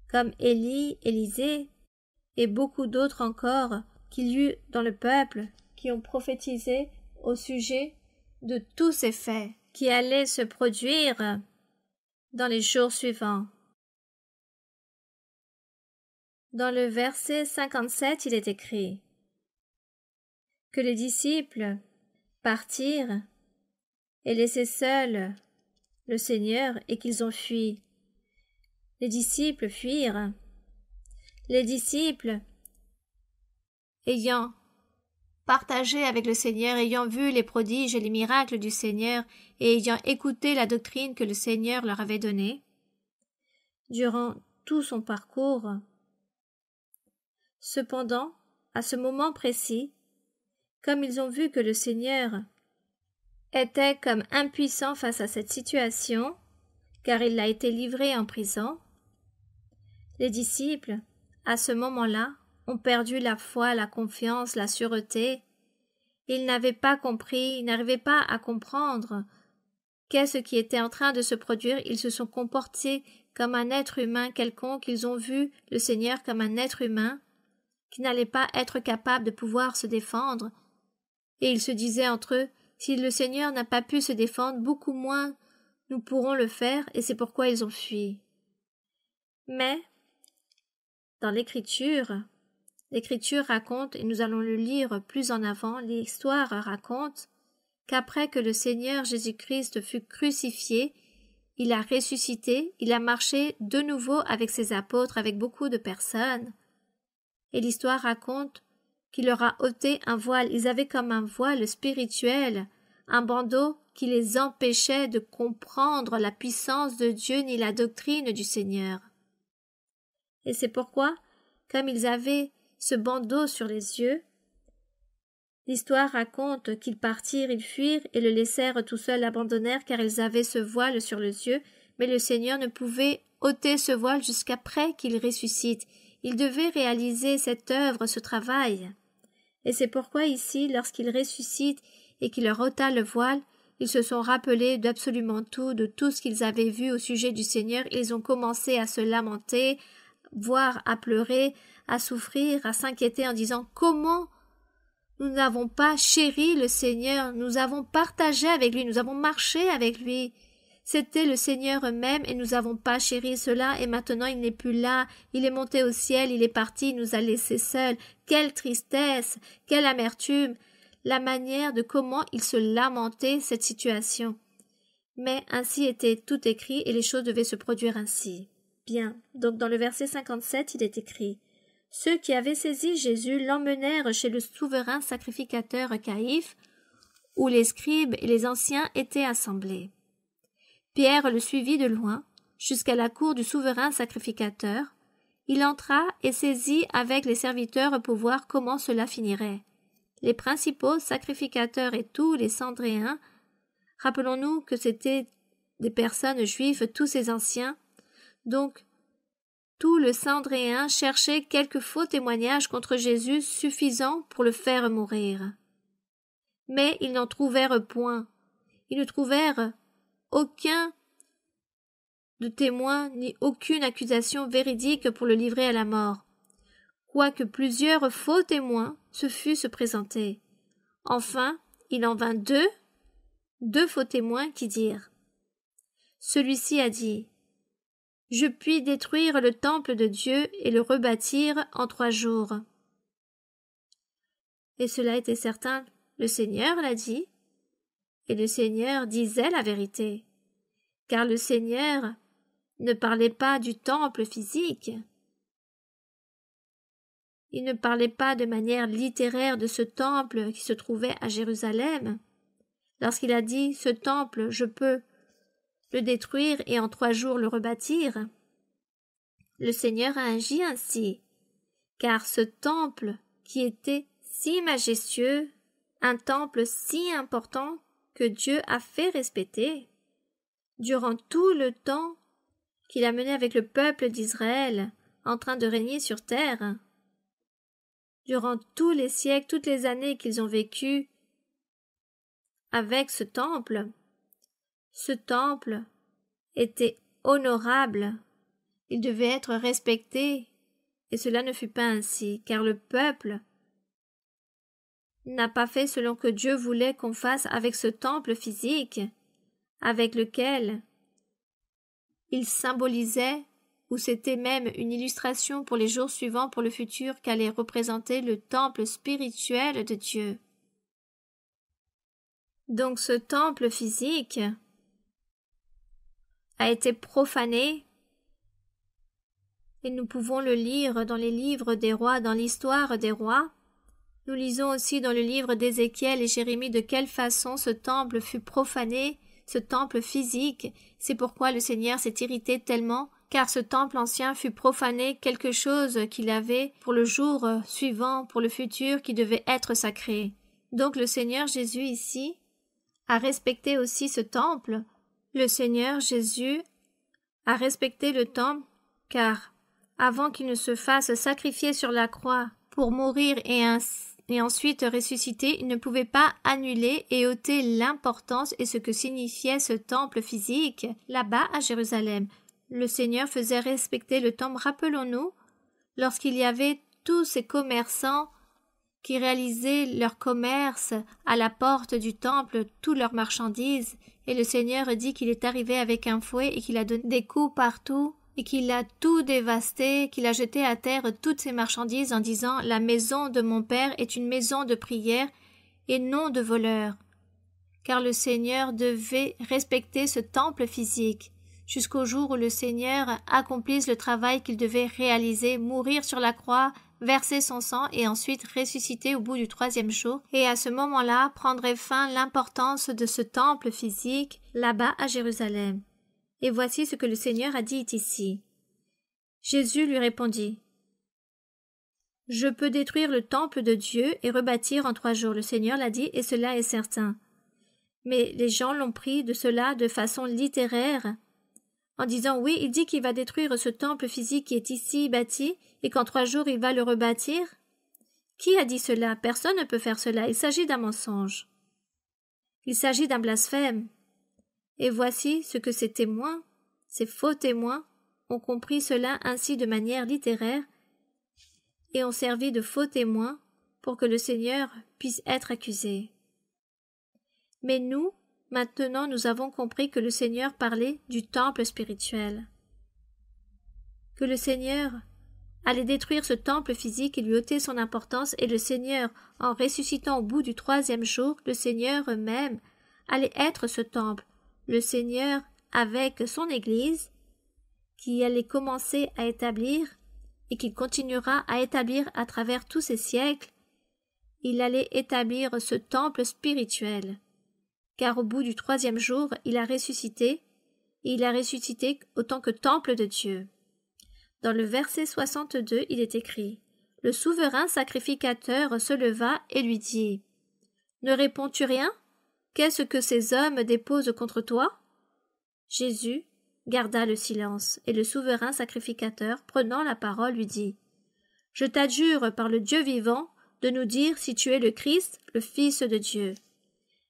comme Élie, Élisée, et beaucoup d'autres encore qu'il y eut dans le peuple qui ont prophétisé au sujet de tous ces faits qui allaient se produire dans les jours suivants. Dans le verset 57, il est écrit que les disciples partirent et laissaient seuls le Seigneur et qu'ils ont fui. Les disciples fuirent. Les disciples, ayant partagé avec le Seigneur, ayant vu les prodiges et les miracles du Seigneur et ayant écouté la doctrine que le Seigneur leur avait donnée, durant tout son parcours, cependant, à ce moment précis, comme ils ont vu que le Seigneur était comme impuissant face à cette situation, car il a été livré en prison, les disciples, à ce moment-là, ont perdu la foi, la confiance, la sûreté. Ils n'avaient pas compris, ils n'arrivaient pas à comprendre qu'est-ce qui était en train de se produire. Ils se sont comportés comme un être humain quelconque. Ils ont vu le Seigneur comme un être humain qui n'allait pas être capable de pouvoir se défendre. Et ils se disaient entre eux, si le Seigneur n'a pas pu se défendre, beaucoup moins nous pourrons le faire, et c'est pourquoi ils ont fui. Mais, dans l'Écriture raconte, et nous allons le lire plus en avant, l'histoire raconte qu'après que le Seigneur Jésus-Christ fut crucifié, il a ressuscité, il a marché de nouveau avec ses apôtres, avec beaucoup de personnes. Et l'histoire raconte qu'il leur a ôté un voile. Ils avaient comme un voile spirituel, un bandeau qui les empêchait de comprendre la puissance de Dieu ni la doctrine du Seigneur. Et c'est pourquoi, comme ils avaient ce bandeau sur les yeux, l'histoire raconte qu'ils partirent, ils fuirent et le laissèrent tout seul, l'abandonnèrent car ils avaient ce voile sur les yeux, mais le Seigneur ne pouvait ôter ce voile jusqu'après qu'il ressuscite. Il devait réaliser cette œuvre, ce travail. Et c'est pourquoi ici, lorsqu'il ressuscite et qu'il leur ôta le voile, ils se sont rappelés d'absolument tout, de tout ce qu'ils avaient vu au sujet du Seigneur. Ils ont commencé à se lamenter, voire à pleurer, à souffrir, à s'inquiéter en disant « Comment nous n'avons pas chéri le Seigneur, nous avons partagé avec lui, nous avons marché avec lui. C'était le Seigneur même et nous n'avons pas chéri cela et maintenant il n'est plus là, il est monté au ciel, il est parti, il nous a laissés seuls. Quelle tristesse, quelle amertume, la manière de comment il se lamentait cette situation. Mais ainsi était tout écrit et les choses devaient se produire ainsi. Bien, donc dans le verset 57, il est écrit « Ceux qui avaient saisi Jésus l'emmenèrent chez le souverain sacrificateur Caïphe, où les scribes et les anciens étaient assemblés. Pierre le suivit de loin, jusqu'à la cour du souverain sacrificateur. Il entra et saisit avec les serviteurs pour voir comment cela finirait. Les principaux sacrificateurs et tous les Sandréens, rappelons-nous que c'étaient des personnes juives, tous ces anciens, donc tout le Sandréen cherchait quelques faux témoignages contre Jésus suffisants pour le faire mourir. Mais ils n'en trouvèrent point. Ils ne trouvèrent aucun de témoin ni aucune accusation véridique pour le livrer à la mort, quoique plusieurs faux témoins se fussent présentés. Enfin, il en vint deux faux témoins qui dirent « Celui-ci a dit « Je puis détruire le temple de Dieu et le rebâtir en 3 jours. » Et cela était certain, le Seigneur l'a dit, et le Seigneur disait la vérité, car le Seigneur ne parlait pas du temple physique. Il ne parlait pas de manière littéraire de ce temple qui se trouvait à Jérusalem. Lorsqu'il a dit « ce temple, je peux le détruire et en 3 jours le rebâtir », le Seigneur a agi ainsi, car ce temple qui était si majestueux, un temple si important que Dieu a fait respecter, durant tout le temps qu'il a mené avec le peuple d'Israël en train de régner sur terre, durant tous les siècles, toutes les années qu'ils ont vécu avec ce temple était honorable, il devait être respecté, et cela ne fut pas ainsi, car le peuple n'a pas fait selon que Dieu voulait qu'on fasse avec ce temple physique, avec lequel il symbolisait, ou c'était même une illustration pour les jours suivants, pour le futur, qu'allait représenter le temple spirituel de Dieu. Donc ce temple physique a été profané, et nous pouvons le lire dans les livres des rois, dans l'histoire des rois. Nous lisons aussi dans le livre d'Ézéchiel et Jérémie de quelle façon ce temple fut profané, ce temple physique. C'est pourquoi le Seigneur s'est irrité tellement, car ce temple ancien fut profané, quelque chose qu'il avait pour le jour suivant, pour le futur, qui devait être sacré. Donc le Seigneur Jésus ici a respecté aussi ce temple. Le Seigneur Jésus a respecté le temple, car avant qu'il ne se fasse sacrifier sur la croix pour mourir et ensuite ressusciter, il ne pouvait pas annuler et ôter l'importance et ce que signifiait ce temple physique là-bas à Jérusalem. Le Seigneur faisait respecter le temple. Rappelons-nous, lorsqu'il y avait tous ces commerçants qui réalisaient leur commerce à la porte du temple, toutes leurs marchandises, et le Seigneur dit qu'il est arrivé avec un fouet et qu'il a donné des coups partout, et qu'il a tout dévasté, qu'il a jeté à terre toutes ses marchandises en disant « La maison de mon Père est une maison de prière et non de voleurs ». Car le Seigneur devait respecter ce temple physique jusqu'au jour où le Seigneur accomplisse le travail qu'il devait réaliser, mourir sur la croix, verser son sang et ensuite ressusciter au bout du 3e jour, et à ce moment-là prendrait fin l'importance de ce temple physique là-bas à Jérusalem. Et voici ce que le Seigneur a dit ici. Jésus lui répondit: « Je peux détruire le temple de Dieu et rebâtir en 3 jours. Le Seigneur l'a dit et cela est certain. » Mais les gens l'ont pris de cela de façon littéraire, en disant oui, il dit qu'il va détruire ce temple physique qui est ici bâti et qu'en 3 jours il va le rebâtir. Qui a dit cela? Personne ne peut faire cela. Il s'agit d'un mensonge. Il s'agit d'un blasphème. Et voici ce que ces témoins, ces faux témoins, ont compris cela ainsi de manière littéraire et ont servi de faux témoins pour que le Seigneur puisse être accusé. Mais nous, maintenant, nous avons compris que le Seigneur parlait du temple spirituel, que le Seigneur allait détruire ce temple physique et lui ôter son importance, et le Seigneur, en ressuscitant au bout du 3e jour, le Seigneur même allait être ce temple, le Seigneur avec son Église, qui allait commencer à établir et qui continuera à établir à travers tous ces siècles. Il allait établir ce temple spirituel. Car au bout du 3e jour, il a ressuscité, et il a ressuscité autant que temple de Dieu. Dans le verset 62, il est écrit: « Le souverain sacrificateur se leva et lui dit: « Ne réponds-tu rien? Qu'est-ce que ces hommes déposent contre toi? » Jésus garda le silence, et le souverain sacrificateur, prenant la parole, lui dit: « Je t'adjure par le Dieu vivant de nous dire si tu es le Christ, le Fils de Dieu. »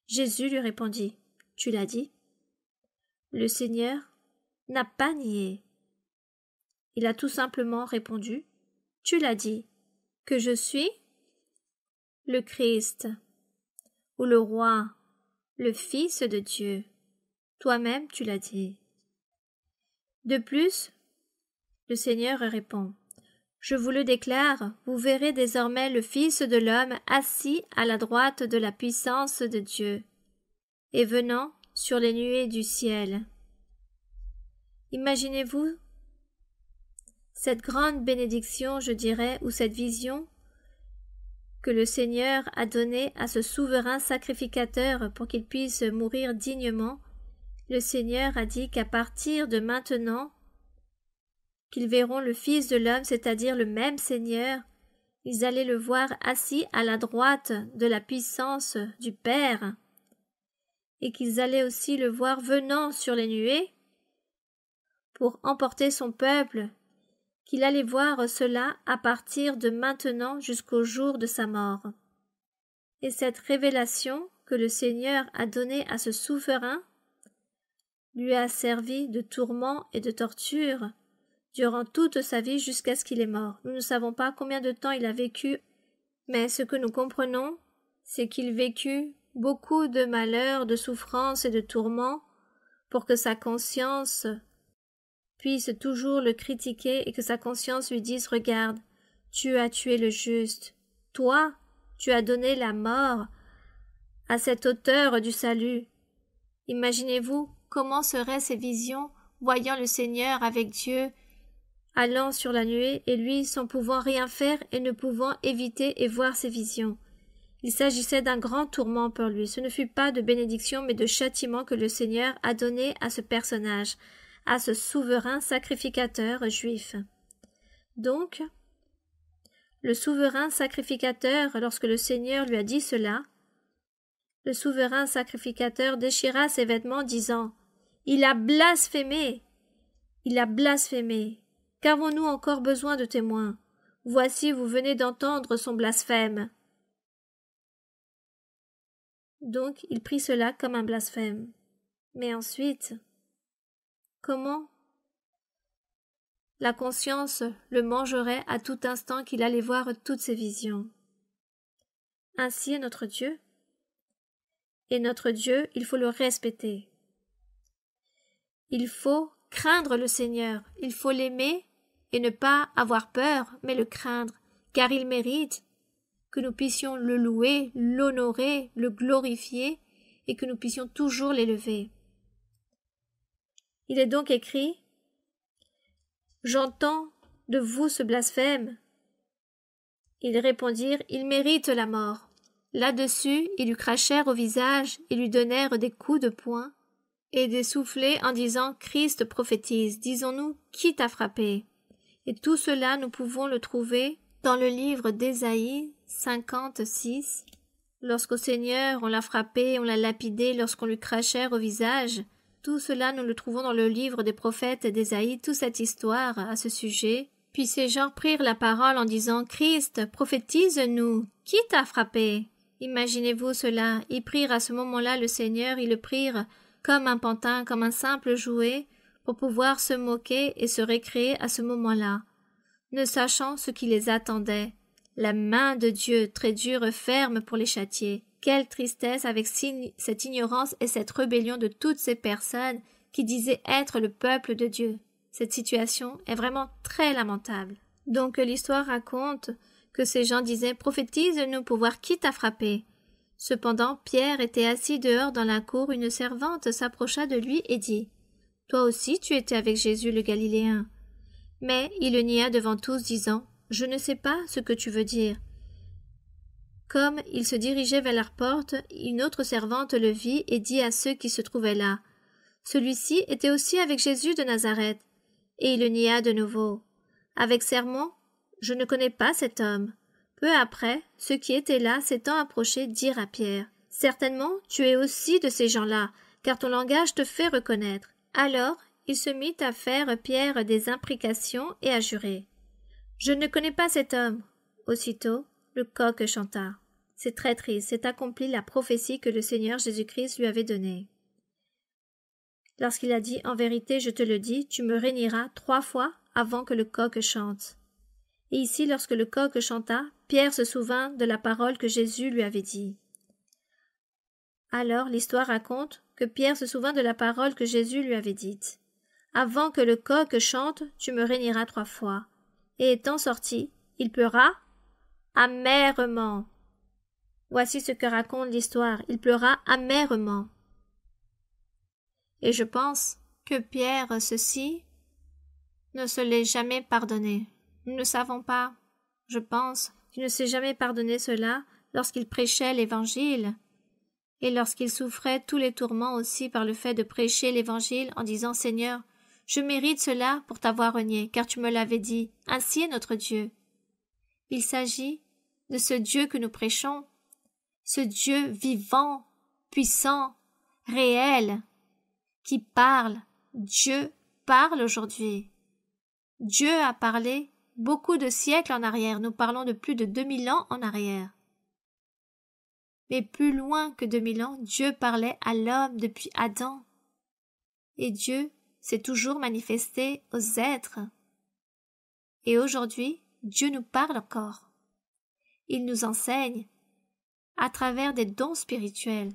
Jésus lui répondit: « Tu l'as dit. » Le Seigneur n'a pas nié. Il a tout simplement répondu: « Tu l'as dit, que je suis le Christ, ou le Roi, le Fils de Dieu. Toi-même tu l'as dit. » De plus, le Seigneur répond: « Je vous le déclare, vous verrez désormais le Fils de l'homme assis à la droite de la puissance de Dieu, et venant sur les nuées du ciel. » Imaginez-vous cette grande bénédiction, je dirais, ou cette vision que le Seigneur a donnée à ce souverain sacrificateur pour qu'il puisse mourir dignement. Le Seigneur a dit qu'à partir de maintenant, qu'ils verront le Fils de l'homme, c'est-à-dire le même Seigneur, ils allaient le voir assis à la droite de la puissance du Père, et qu'ils allaient aussi le voir venant sur les nuées pour emporter son peuple, qu'il allait voir cela à partir de maintenant jusqu'au jour de sa mort. Et cette révélation que le Seigneur a donnée à ce souverain lui a servi de tourment et de torture durant toute sa vie jusqu'à ce qu'il est mort. Nous ne savons pas combien de temps il a vécu, mais ce que nous comprenons, c'est qu'il vécut beaucoup de malheurs, de souffrances et de tourments pour que sa conscience puisse toujours le critiquer et que sa conscience lui dise: « Regarde, tu as tué le juste. Toi, tu as donné la mort à cet auteur du salut. » Imaginez-vous comment seraient ces visions, voyant le Seigneur avec Dieu, allant sur la nuée, et lui sans pouvoir rien faire et ne pouvant éviter et voir ces visions. Il s'agissait d'un grand tourment pour lui. Ce ne fut pas de bénédiction, mais de châtiment que le Seigneur a donné à ce personnage, à ce souverain sacrificateur juif. Donc, le souverain sacrificateur, lorsque le Seigneur lui a dit cela, le souverain sacrificateur déchira ses vêtements, disant: « Il a blasphémé! Il a blasphémé! Qu'avons-nous encore besoin de témoins? Voici, vous venez d'entendre son blasphème. » Donc, il prit cela comme un blasphème. Mais ensuite, comment la conscience le mangerait à tout instant qu'il allait voir toutes ces visions? Ainsi est notre Dieu. Et notre Dieu, il faut le respecter. Il faut craindre le Seigneur, il faut l'aimer et ne pas avoir peur, mais le craindre, car il mérite que nous puissions le louer, l'honorer, le glorifier, et que nous puissions toujours l'élever. Il est donc écrit: « J'entends de vous ce blasphème. Ils répondirent, il mérite la mort. Là-dessus, ils lui crachèrent au visage et lui donnèrent des coups de poing et des soufflets en disant, Christ prophétise, disons-nous, qui t'a frappé? Et tout cela, nous pouvons le trouver dans le livre d'Ésaïe 56. Lorsqu'au Seigneur on l'a frappé, on l'a lapidé, lorsqu'on lui crachèrent au visage, tout cela nous le trouvons dans le livre des prophètes d'Ésaïe, toute cette histoire à ce sujet. Puis ces gens prirent la parole en disant, Christ, prophétise-nous, qui t'a frappé? Imaginez-vous cela, ils prirent à ce moment-là le Seigneur, ils le prirent comme un pantin, comme un simple jouet, pour pouvoir se moquer et se récréer à ce moment-là, ne sachant ce qui les attendait. La main de Dieu, très dure, ferme pour les châtier. Quelle tristesse avec cette ignorance et cette rébellion de toutes ces personnes qui disaient être le peuple de Dieu. Cette situation est vraiment très lamentable. Donc l'histoire raconte que ces gens disaient « Prophétise-nous pour voir qui t'a frappé ». Cependant, Pierre était assis dehors dans la cour, une servante s'approcha de lui et dit « Toi aussi tu étais avec Jésus le Galiléen ». Mais il le nia devant tous, disant « Je ne sais pas ce que tu veux dire ». Comme il se dirigeait vers la porte, une autre servante le vit et dit à ceux qui se trouvaient là « Celui-ci était aussi avec Jésus de Nazareth ». Et il le nia de nouveau. Avec serment, « Je ne connais pas cet homme ». Peu après, ceux qui étaient là, s'étant approchés, dirent à Pierre « Certainement, tu es aussi de ces gens-là, car ton langage te fait reconnaître. » Alors, il se mit à faire Pierre des imprécations et à jurer. « Je ne connais pas cet homme. » Aussitôt, le coq chanta. C'est très triste, c'est accompli la prophétie que le Seigneur Jésus-Christ lui avait donnée. Lorsqu'il a dit « En vérité, je te le dis, tu me réuniras 3 fois avant que le coq chante. » Et ici, lorsque le coq chanta, Pierre se souvint de la parole que Jésus lui avait dit. Alors, l'histoire raconte que Pierre se souvint de la parole que Jésus lui avait dite. « Avant que le coq chante, tu me réuniras 3 fois. » Et étant sorti, il pleura amèrement. Voici ce que raconte l'histoire. Il pleura amèrement. Et je pense que Pierre, ceci, ne se l'est jamais pardonné. Nous ne savons pas. Je pense qu'il ne s'est jamais pardonné cela lorsqu'il prêchait l'Évangile et lorsqu'il souffrait tous les tourments aussi par le fait de prêcher l'Évangile en disant « Seigneur, je mérite cela pour t'avoir renié, car tu me l'avais dit. Ainsi est notre Dieu. » Il s'agit de ce Dieu que nous prêchons, ce Dieu vivant, puissant, réel, qui parle. Dieu parle aujourd'hui. Dieu a parlé beaucoup de siècles en arrière. Nous parlons de plus de 2000 ans en arrière. Mais plus loin que 2000 ans, Dieu parlait à l'homme depuis Adam. Et Dieu s'est toujours manifesté aux êtres. Et aujourd'hui, Dieu nous parle encore. Il nous enseigne à travers des dons spirituels,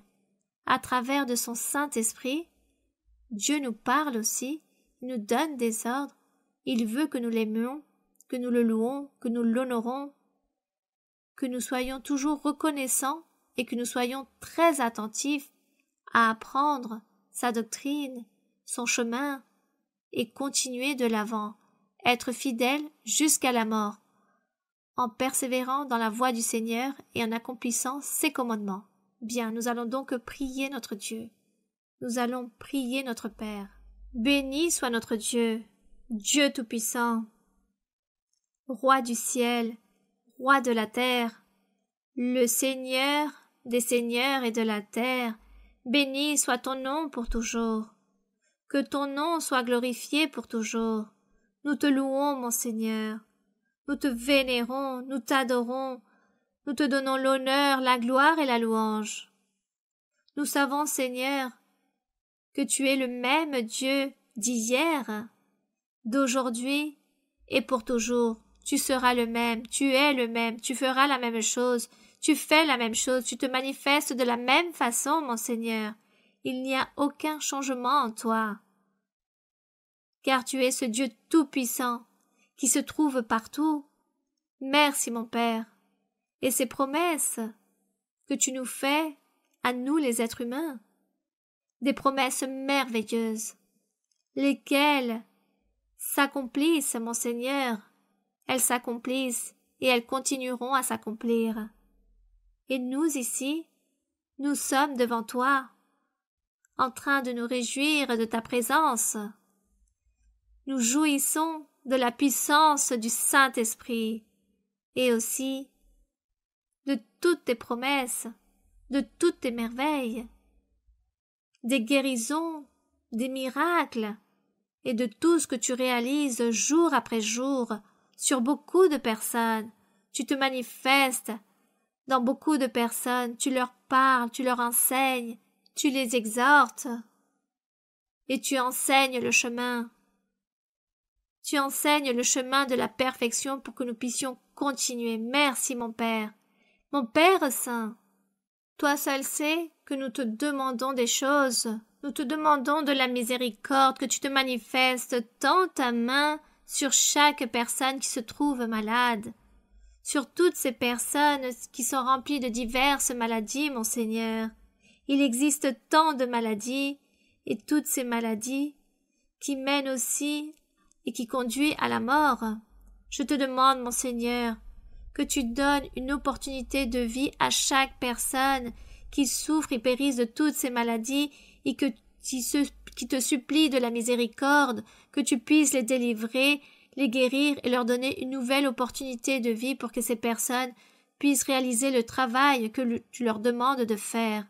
à travers de son Saint-Esprit. Dieu nous parle aussi, il nous donne des ordres, il veut que nous l'aimions, que nous le louons, que nous l'honorons, que nous soyons toujours reconnaissants et que nous soyons très attentifs à apprendre sa doctrine, son chemin, et continuer de l'avant, être fidèles jusqu'à la mort, en persévérant dans la voie du Seigneur et en accomplissant ses commandements. Bien, nous allons donc prier notre Dieu. Nous allons prier notre Père. Béni soit notre Dieu, Dieu Tout-Puissant, Roi du ciel, Roi de la terre, le Seigneur des seigneurs et de la terre. Béni soit ton nom pour toujours. Que ton nom soit glorifié pour toujours. Nous te louons, mon Seigneur. Nous te vénérons, nous t'adorons. Nous te donnons l'honneur, la gloire et la louange. Nous savons, Seigneur, que tu es le même Dieu d'hier, d'aujourd'hui et pour toujours. Tu seras le même, tu es le même, tu feras la même chose, tu fais la même chose, tu te manifestes de la même façon, mon Seigneur. Il n'y a aucun changement en toi. Car tu es ce Dieu tout-puissant qui se trouve partout. Merci, mon Père. Et ces promesses que tu nous fais à nous les êtres humains, des promesses merveilleuses, lesquelles s'accomplissent, mon Seigneur. Elles s'accomplissent et elles continueront à s'accomplir. Et nous ici, nous sommes devant toi, en train de nous réjouir de ta présence. Nous jouissons de la puissance du Saint-Esprit et aussi de toutes tes promesses, de toutes tes merveilles, des guérisons, des miracles et de tout ce que tu réalises jour après jour sur beaucoup de personnes. Tu te manifestes dans beaucoup de personnes, tu leur parles, tu leur enseignes, tu les exhortes et tu enseignes le chemin. Tu enseignes le chemin de la perfection pour que nous puissions continuer. Merci, mon Père. Mon Père Saint, toi seul sais que nous te demandons des choses. Nous te demandons de la miséricorde, que tu te manifestes, tends ta main sur chaque personne qui se trouve malade, sur toutes ces personnes qui sont remplies de diverses maladies, mon Seigneur. Il existe tant de maladies, et toutes ces maladies qui mènent aussi et qui conduisent à la mort. Je te demande, mon Seigneur, que tu donnes une opportunité de vie à chaque personne qui souffre et périsse de toutes ces maladies et qui te supplie de la miséricorde, que tu puisses les délivrer, les guérir et leur donner une nouvelle opportunité de vie pour que ces personnes puissent réaliser le travail que tu leur demandes de faire.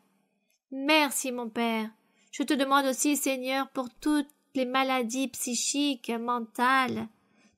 Merci, mon Père. Je te demande aussi, Seigneur, pour toutes les maladies psychiques, mentales,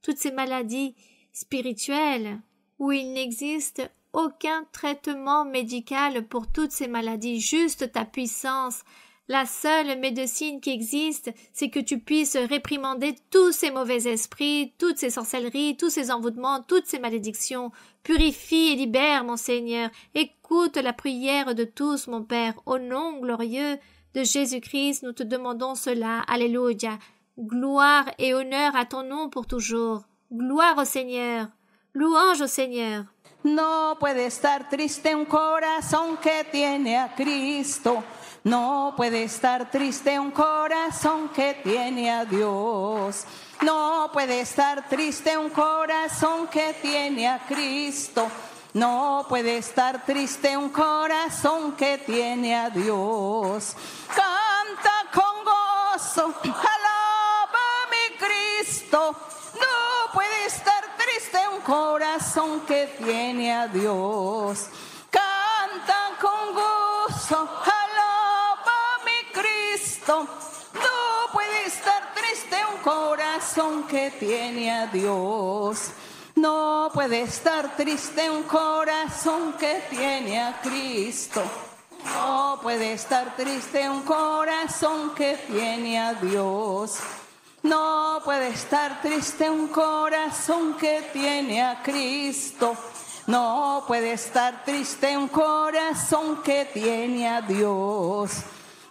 toutes ces maladies spirituelles, où il n'existe aucun traitement médical pour toutes ces maladies, juste ta puissance. La seule médecine qui existe, c'est que tu puisses réprimander tous ces mauvais esprits, toutes ces sorcelleries, tous ces envoûtements, toutes ces malédictions. Purifie et libère, mon Seigneur. Écoute la prière de tous, mon Père. Au nom glorieux de Jésus-Christ, nous te demandons cela. Alléluia. Gloire et honneur à ton nom pour toujours. Gloire au Seigneur. Louange au Seigneur. No puede estar triste un corazón que tiene a Cristo. No puede estar triste un corazón que tiene a Dios. No puede estar triste un corazón que tiene a Cristo. No puede estar triste un corazón que tiene a Dios. Canta con gozo, alaba a mi Cristo. No puede estar triste un corazón que tiene a Dios. Canta con gozo, alaba a mi Cristo. No puede estar triste un corazón que tiene a Dios. No puede estar triste un corazón que tiene a Cristo. No puede estar triste un corazón que tiene a Dios. No puede estar triste un corazón que tiene a Cristo. No puede estar triste un corazón que tiene a Dios.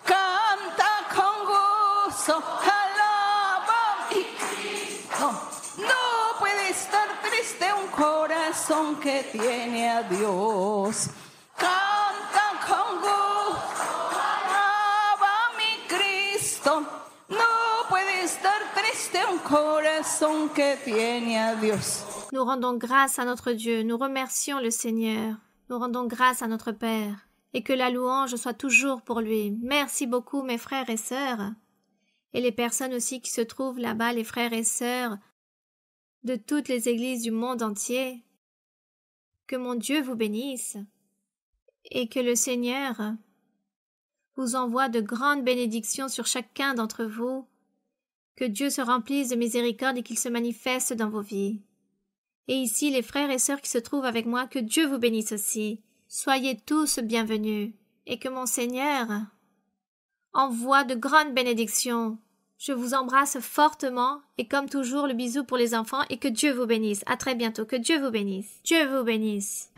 Canta con gozo, alaba a Cristo. No puede estar triste un corazón que tiene a Dios. Canta con gozo, alaba a mi Cristo. No puede estar triste un corazón que tiene a Dios. Nous rendons grâce à notre Dieu, nous remercions le Seigneur, nous rendons grâce à notre Père, et que la louange soit toujours pour lui. Merci beaucoup mes frères et sœurs, et les personnes aussi qui se trouvent là-bas, les frères et sœurs de toutes les églises du monde entier. Que mon Dieu vous bénisse, et que le Seigneur vous envoie de grandes bénédictions sur chacun d'entre vous, que Dieu se remplisse de miséricorde et qu'il se manifeste dans vos vies. Et ici, les frères et sœurs qui se trouvent avec moi, que Dieu vous bénisse aussi. Soyez tous bienvenus, et que mon Seigneur envoie de grandes bénédictions. Je vous embrasse fortement, et comme toujours, le bisou pour les enfants, et que Dieu vous bénisse. À très bientôt, que Dieu vous bénisse. Dieu vous bénisse.